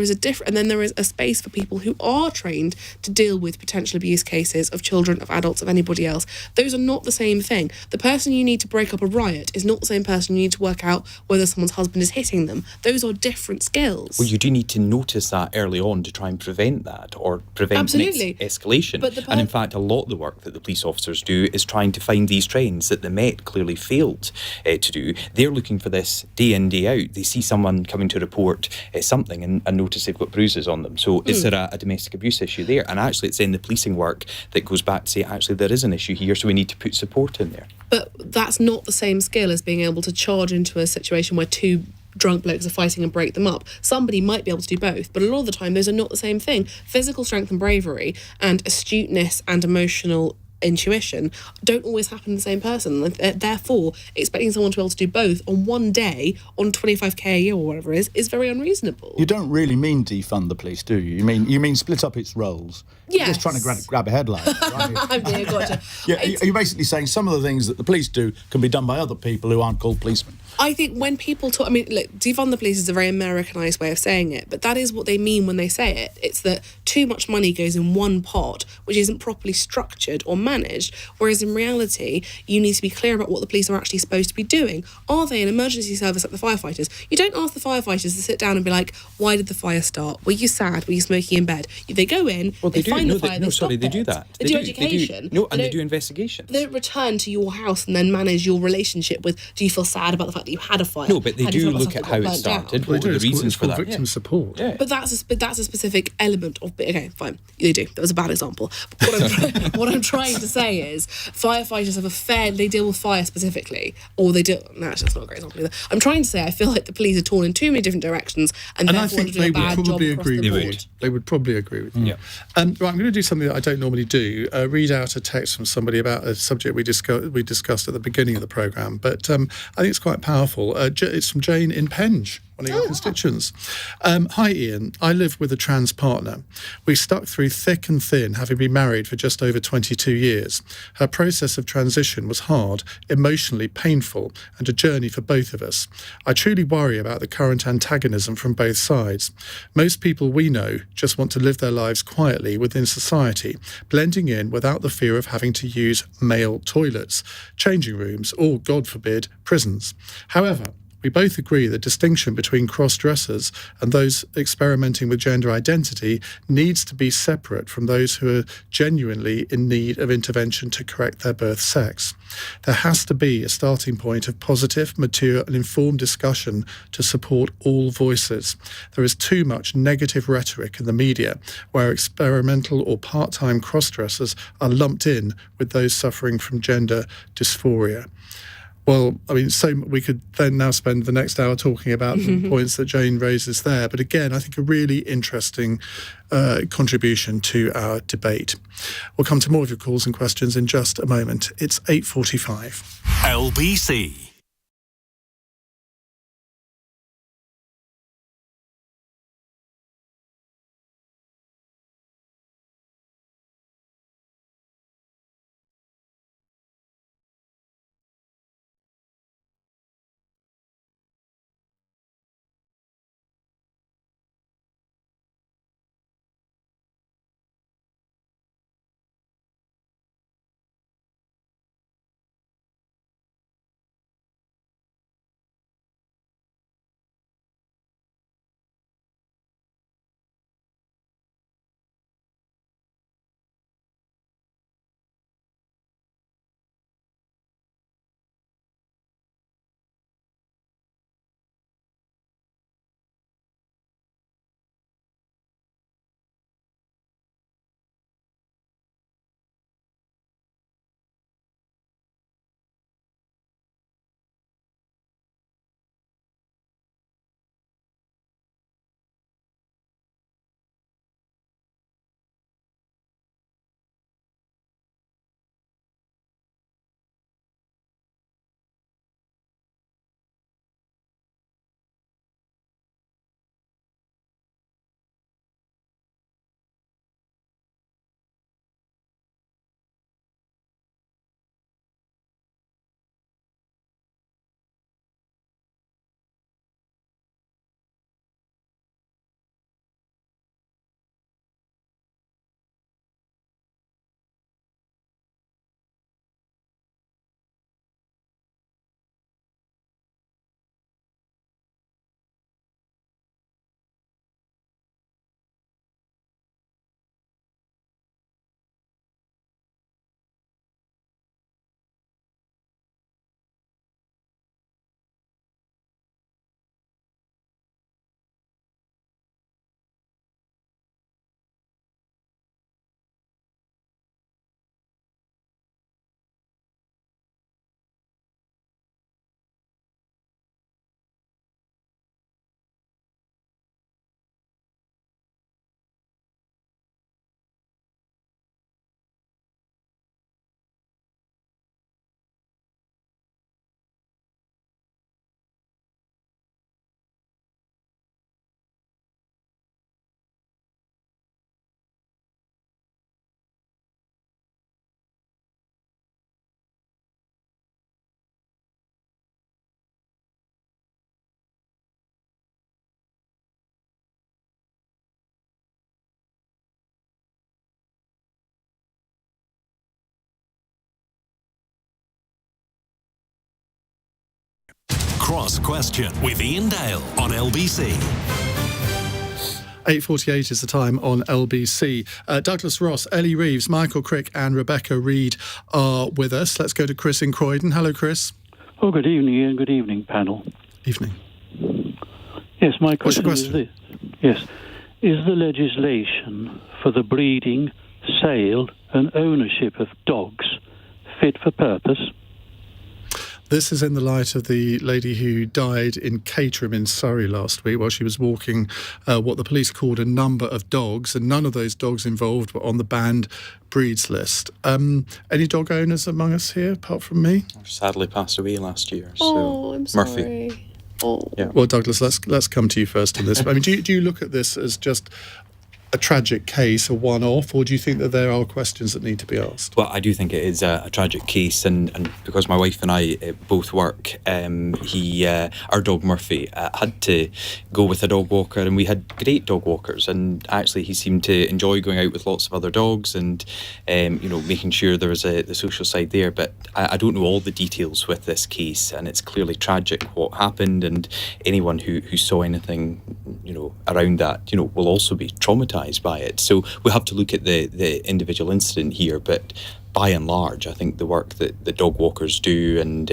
is a space for people who are trained to deal with potential abuse cases of children, of adults, of anybody else. Those are not the same thing. The person you need to break up a riot is not the same person you need to work out whether someone's husband is hitting them. Those are different skills. Well, you do need to notice that early on to try and prevent that, or prevent Absolutely. next escalation. And in fact, a lot of the work that the police officers do is trying to find these trends that the Met clearly failed to do. They're looking for this day in, day out. They see someone coming to report something and notice they've got bruises on them. So is there a domestic abuse issue there? And actually, it's in the policing work that goes back to say, actually, there is an issue here, so we need to put support in there. But that's not the same skill as being able to charge into a situation where two drunk blokes are fighting and break them up. Somebody might be able to do both, but a lot of the time those are not the same thing. Physical strength and bravery and astuteness and emotional intuition don't always happen in the same person. Therefore, expecting someone to be able to do both on one day on 25k a year or whatever it is very unreasonable. You don't really mean defund the police, do you? You mean split up its roles. Yes. You're just trying to grab a headline. Right? Gotcha. You're basically saying some of the things that the police do can be done by other people who aren't called policemen. I think when people talk, look, defund the police is a very Americanized way of saying it, but that is what they mean when they say it. It's that too much money goes in one pot, which isn't properly structured or managed, whereas in reality, you need to be clear about what the police are actually supposed to be doing. Are they an emergency service like the firefighters? You don't ask the firefighters to sit down and be like, why did the fire start? Were you sad? Were you smoking in bed? They go in, they find the fire, they do that. They do education. They do investigations. They don't return to your house and then manage your relationship with, do you feel sad about the fact that you had a fire? No, but they do look at how it started. What were the reasons for that? Victim support. Yeah. But that's a specific element of. Okay, fine. They do. That was a bad example. But what I'm trying to say is, firefighters they deal with fire specifically, or they do. No, that's not a great example either. I'm trying to say I feel like the police are torn in too many different directions, and I therefore think they would probably agree with you. They would probably agree with you. Yeah. Right, I'm going to do something that I don't normally do. Read out a text from somebody about a subject we discussed at the beginning of the programme, but I think it's quite powerful. It's from Jane in Penge, one of your constituents. Hi, Iain. I live with a trans partner. We stuck through thick and thin, having been married for just over 22 years. Her process of transition was hard, emotionally painful, and a journey for both of us. I truly worry about the current antagonism from both sides. Most people we know just want to live their lives quietly within society, blending in without the fear of having to use male toilets, changing rooms, or, God forbid, prisons. However, we both agree the distinction between cross-dressers and those experimenting with gender identity needs to be separate from those who are genuinely in need of intervention to correct their birth sex. There has to be a starting point of positive, mature and informed discussion to support all voices. There is too much negative rhetoric in the media where experimental or part-time cross-dressers are lumped in with those suffering from gender dysphoria. Well, I mean, so we could then now spend the next hour talking about the points that Jane raises there. But again, I think a really interesting contribution to our debate. We'll come to more of your calls and questions in just a moment. It's 8:45. LBC Cross Question with Iain Dale on LBC. 8:48 is the time on LBC. Douglas Ross, Ellie Reeves, Michael Crick and Rebecca Reid are with us. Let's go to Chris in Croydon. Hello, Chris. Oh, good evening, Ian. Good evening, panel. Evening. Yes, my question, What's the question? is this. Yes. Is the legislation for the breeding, sale and ownership of dogs fit for purpose? This is in the light of the lady who died in Caterham in Surrey last week while she was walking what the police called a number of dogs, and none of those dogs involved were on the banned breeds list. Any dog owners among us here, apart from me? Sadly passed away last year. Oh, I'm sorry. Murphy. Oh. Yeah. Well, Douglas, let's come to you first on this. I mean, do you look at this as just a tragic case, a one-off, or do you think that there are questions that need to be asked? Well, I do think it is a tragic case, and because my wife and I both work, our dog Murphy had to go with a dog walker, and we had great dog walkers, and actually he seemed to enjoy going out with lots of other dogs and making sure there was the social side there. But I don't know all the details with this case, and it's clearly tragic what happened, and anyone who saw anything around that will also be traumatized by it. So we have to look at the individual incident here, but by and large I think the work that the dog walkers do and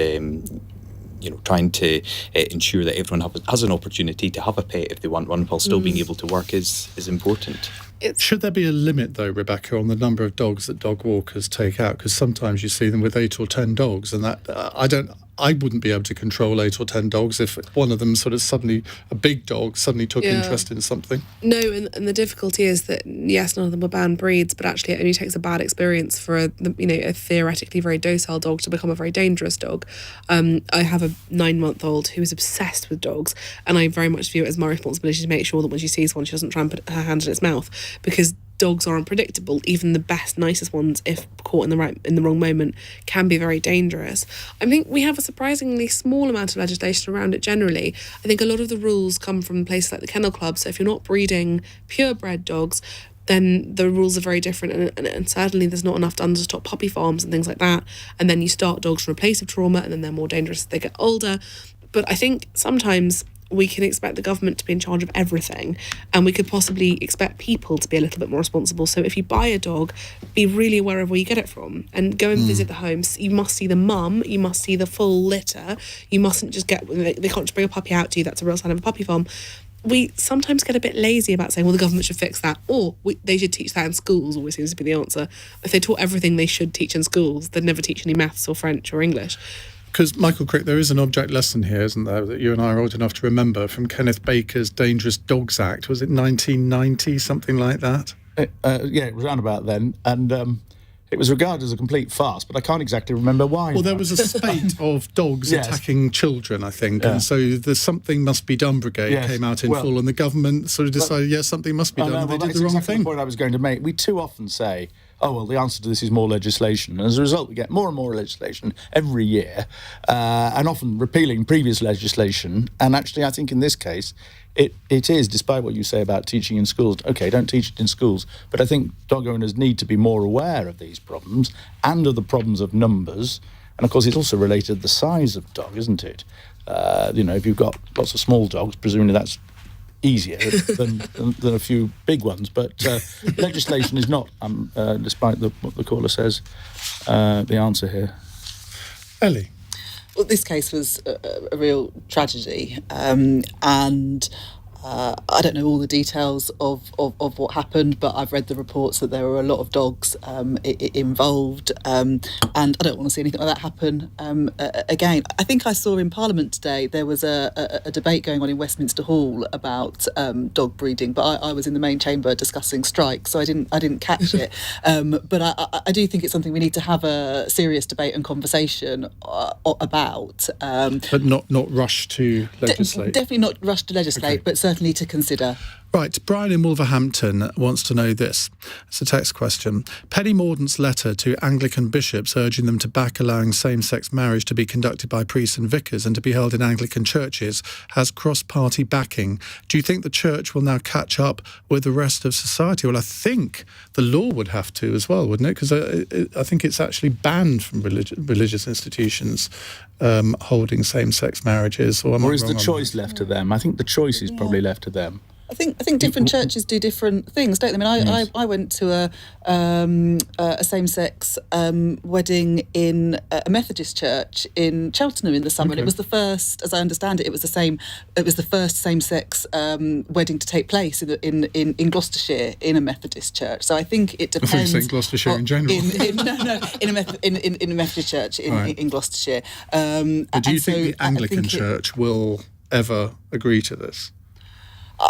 trying to ensure that everyone has an opportunity to have a pet if they want one while still being able to work is important. Should there be a limit, though, Rebecca, on the number of dogs that dog walkers take out? Because sometimes you see them with 8 or 10 dogs, and that I wouldn't be able to control 8 or 10 dogs if one of them a big dog suddenly took interest in something. No, and the difficulty is that, yes, none of them were banned breeds, but actually it only takes a bad experience for a theoretically very docile dog to become a very dangerous dog. I have a 9-month-old who is obsessed with dogs, and I very much view it as my responsibility to make sure that when she sees one, she doesn't try and put her hand in its mouth, because dogs are unpredictable. Even the best, nicest ones, if caught in the wrong moment, can be very dangerous. I think we have a surprisingly small amount of legislation around it generally. I think a lot of the rules come from places like the Kennel Club, so if you're not breeding purebred dogs, then the rules are very different, and certainly there's not enough done to stop puppy farms and things like that. And then you start dogs from a place of trauma, and then they're more dangerous as they get older. But I think sometimes we can expect the government to be in charge of everything, and we could possibly expect people to be a little bit more responsible. So if you buy a dog, be really aware of where you get it from, and go and visit the homes. You must see the mum, you must see the full litter. You mustn't just they can't just bring a puppy out to you. That's a real sign of a puppy farm. We sometimes get a bit lazy about saying, well, the government should fix that, or they should teach that in schools, always seems to be the answer. If they taught everything they should teach in schools, they'd never teach any maths or French or English. Because, Michael Crick, there is an object lesson here, isn't there, that you and I are old enough to remember from Kenneth Baker's Dangerous Dogs Act. Was it 1990, something like that? Yeah, it was around about then. And it was regarded as a complete farce, but I can't exactly remember why. Well, there was a spate of dogs attacking children, I think, and so the Something Must Be Done Brigade came out in full, and the government sort of decided, something must be done, and they did the wrong thing. The point I was going to make. We too often say, the answer to this is more legislation. And as a result, we get more and more legislation every year, and often repealing previous legislation. And actually, I think in this case, it is, despite what you say about teaching in schools. OK, don't teach it in schools. But I think dog owners need to be more aware of these problems and of the problems of numbers. And, of course, it's also related to the size of dog, isn't it? If you've got lots of small dogs, presumably that's easier than a few big ones, but legislation is not, despite what the caller says, the answer here. Ellie? Well, this case was a real tragedy, and I don't know all the details of what happened, but I've read the reports that there were a lot of dogs involved, and I don't want to see anything like that happen again. I think I saw in Parliament today there was a debate going on in Westminster Hall about dog breeding, but I was in the main chamber discussing strikes, so I didn't catch it. But I do think it's something we need to have a serious debate and conversation about. But not rush to legislate. Definitely not rush to legislate, but certainly to consider. Right, Brian in Wolverhampton wants to know this. It's a text question. Penny Mordaunt's letter to Anglican bishops urging them to back allowing same-sex marriage to be conducted by priests and vicars and to be held in Anglican churches has cross-party backing. Do you think the church will now catch up with the rest of society? Well, I think the law would have to as well, wouldn't it? Because I think it's actually banned from religious institutions holding same-sex marriages. Or is the choice left to them? I think the choice is probably left to them. I think different churches do different things, don't they? I mean, I went to a same-sex wedding in a Methodist church in Cheltenham in the summer, and it was the first, as I understand it, it was the first same-sex wedding to take place in Gloucestershire in a Methodist church. So I think it depends. I thought you said Gloucestershire in general. In a Methodist church in Gloucestershire. But do you think the Anglican Church will ever agree to this?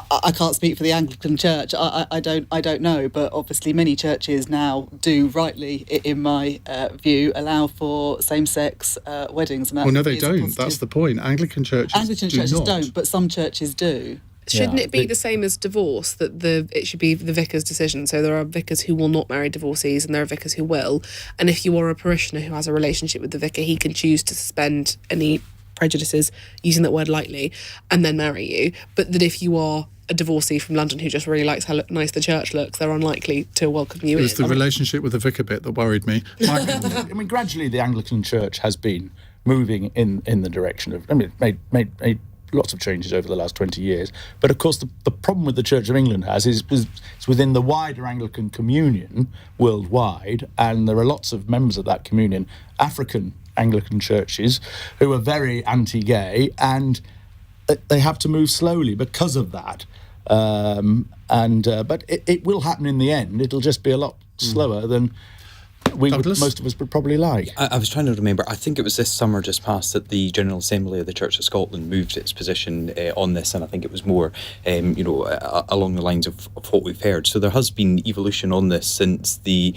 I can't speak for the Anglican Church. I don't know, but obviously many churches now do, rightly, in my view, allow for same-sex weddings. And well, no, they don't. That's the point. Anglican churches don't, but some churches do. Shouldn't it be the same as divorce, that it should be the vicar's decision? So there are vicars who will not marry divorcees and there are vicars who will. And if you are a parishioner who has a relationship with the vicar, he can choose to suspend any prejudices, using that word lightly, and then marry you. But that if you are a divorcee from London who just really likes how nice the church looks, they're unlikely to welcome you in. It was the relationship with the vicar bit that worried me. I mean, gradually the Anglican Church has been moving in the direction of, I mean, made lots of changes over the last 20 years. But of course, the problem with the Church of England is within the wider Anglican communion worldwide, and there are lots of members of that communion, African Anglican churches, who are very anti-gay, and they have to move slowly because of that. But it will happen in the end. It'll just be a lot slower than most of us would probably like. I was trying to remember. I think it was this summer just past that the General Assembly of the Church of Scotland moved its position on this, and I think it was more, along the lines of what we've heard. So there has been evolution on this since the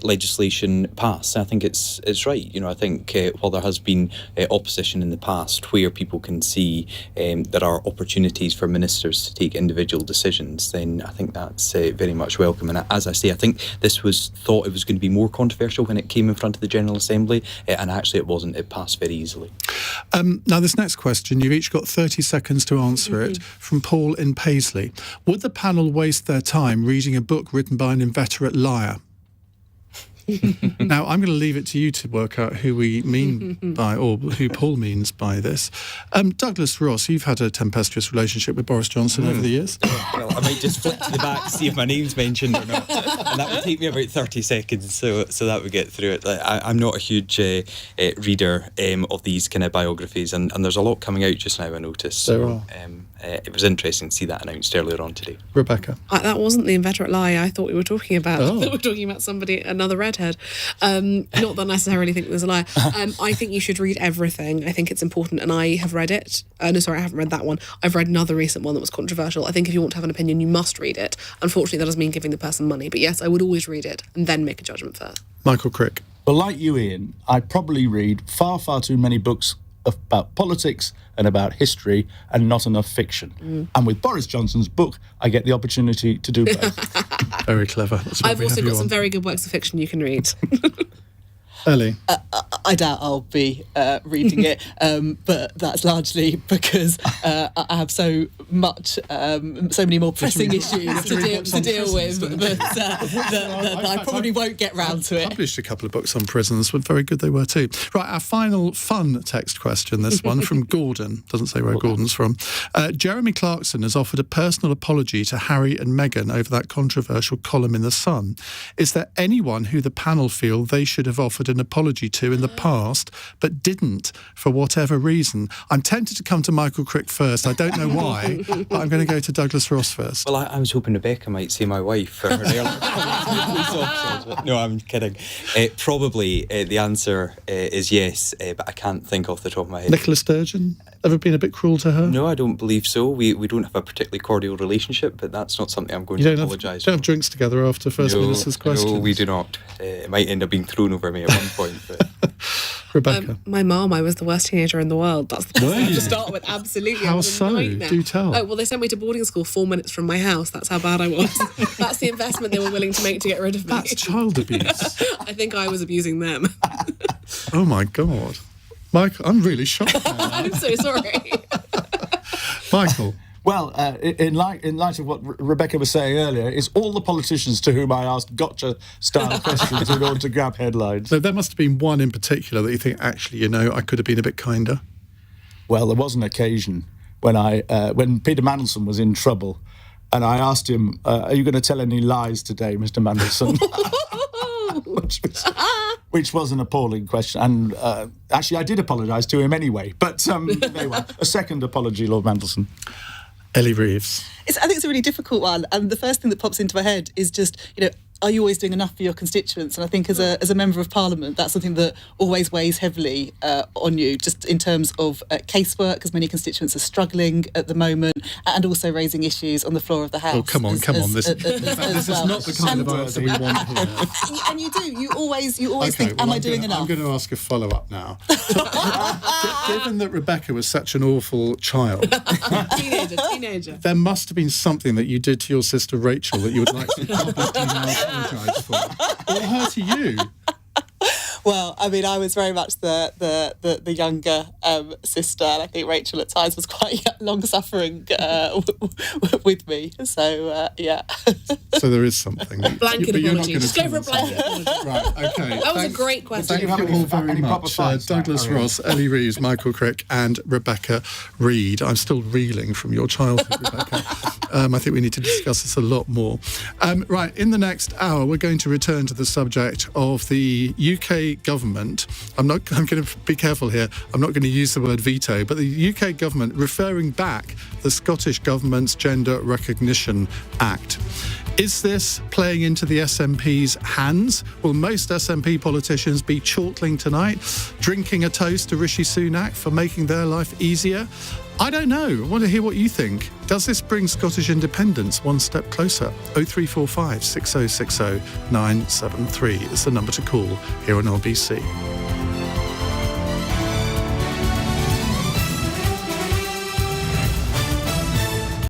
legislation passed. And I think it's right. I think while there has been opposition in the past, where people can see there are opportunities for ministers to take individual decisions, then I think that's very much welcome. And as I say, I think this was thought it was going to be more controversial when it came in front of the General Assembly, and actually it wasn't. It passed very easily. Now, this next question, you've each got 30 seconds to answer it, from Paul in Paisley. Would the panel waste their time reading a book written by an inveterate liar? Now, I'm going to leave it to you to work out who we mean by, or who Paul means by this. Douglas Ross, you've had a tempestuous relationship with Boris Johnson over the years. Well, I might just flip to the back, see if my name's mentioned or not. And that would take me about 30 seconds, so that would get through it. I'm not a huge reader of these kind of biographies, and there's a lot coming out just now, I noticed. So, it was interesting to see that announced earlier on today. Rebecca? That wasn't the inveterate lie I thought we were talking about. I thought we were talking about another redhead. Not that I necessarily think there's a lie. I think you should read everything. I think it's important, and I have read it. I haven't read that one. I've read another recent one that was controversial. I think if you want to have an opinion, you must read it. Unfortunately, that doesn't mean giving the person money. But yes, I would always read it and then make a judgment first. Michael Crick? Well, like you, Ian, I probably read far, far too many books about politics and about history, and not enough fiction. And with Boris Johnson's book, I get the opportunity to do both. Very clever. I've also got some very good works of fiction you can read. Ellie? I doubt I'll be reading it, but that's largely because I have so many more pressing issues to deal with that I probably won't get round to it. I published a couple of books on prisons, but very good they were too. Right, our final fun text question, this one, from Gordon. Doesn't say where Gordon's from. Jeremy Clarkson has offered a personal apology to Harry and Meghan over that controversial column in The Sun. Is there anyone who the panel feel they should have offered an apology to in the past, but didn't for whatever reason? I'm tempted to come to Michael Crick first. I don't know why, but I'm going to go to Douglas Ross first. Well, I was hoping Rebecca might say my wife for her earlier. No, I'm kidding. Probably the answer is yes, but I can't think off the top of my head. Nicola Sturgeon? Ever been a bit cruel to her? No, I don't believe so. We don't have a particularly cordial relationship, but that's not something I'm going to apologise for. You don't have drinks together after First Minister's questions? No, we do not. It might end up being thrown over me at one point. But Rebecca? My mum, I was the worst teenager in the world. That's the Were best thing you? to start with. Absolutely. I How was a so? nightmare. Do tell. Oh, well, they sent me to boarding school 4 minutes from my house. That's how bad I was. That's the investment they were willing to make to get rid of me. That's child abuse. I think I was abusing them. Oh, my God. Michael, I'm really shocked now. I'm so sorry. Michael. Well, in light of what Rebecca was saying earlier, it's all the politicians to whom I asked gotcha-style questions in order to grab headlines. So there must have been one in particular that you think, actually, I could have been a bit kinder. Well, there was an occasion when Peter Mandelson was in trouble, and I asked him, are you going to tell any lies today, Mr. Mandelson? which was an appalling question. And actually, I did apologise to him anyway. But there you are. A second apology, Lord Mandelson. Ellie Reeves. I think it's a really difficult one, and the first thing that pops into my head is just, are you always doing enough for your constituents? And I think as a member of Parliament, that's something that always weighs heavily on you, just in terms of casework, because many constituents are struggling at the moment, and also raising issues on the floor of the House. Oh, come on. This is not the kind of answer we want here. And you always think, am I doing enough? I'm going to ask a follow-up now. So, given that Rebecca was such an awful child, teenager, there must have been something that you did to your sister Rachel that you would like to publicly apologise for. Or her to you. Well, I mean, I was very much the younger sister, and I think Rachel at times was quite long-suffering with me. So, yeah. So there is something. Blanket apology. Just go for a blanket apology. Right, OK. That was a great question. Thank you all very much. Douglas Ross, Ellie Reeves, Michael Crick and Rebecca Reid. I'm still reeling from your childhood, Rebecca. I think we need to discuss this a lot more. Right, in the next hour, we're going to return to the subject of the UK government. I'm going to be careful here. I'm not going to use the word veto, but the UK government referring back the Scottish government's Gender Recognition Act. Is this playing into the SNP's hands? Will most SNP politicians be chortling tonight, drinking a toast to Rishi Sunak for making their life easier? I don't know. I want to hear what you think. Does this bring Scottish independence one step closer? 0345 6060 973 is the number to call here on LBC.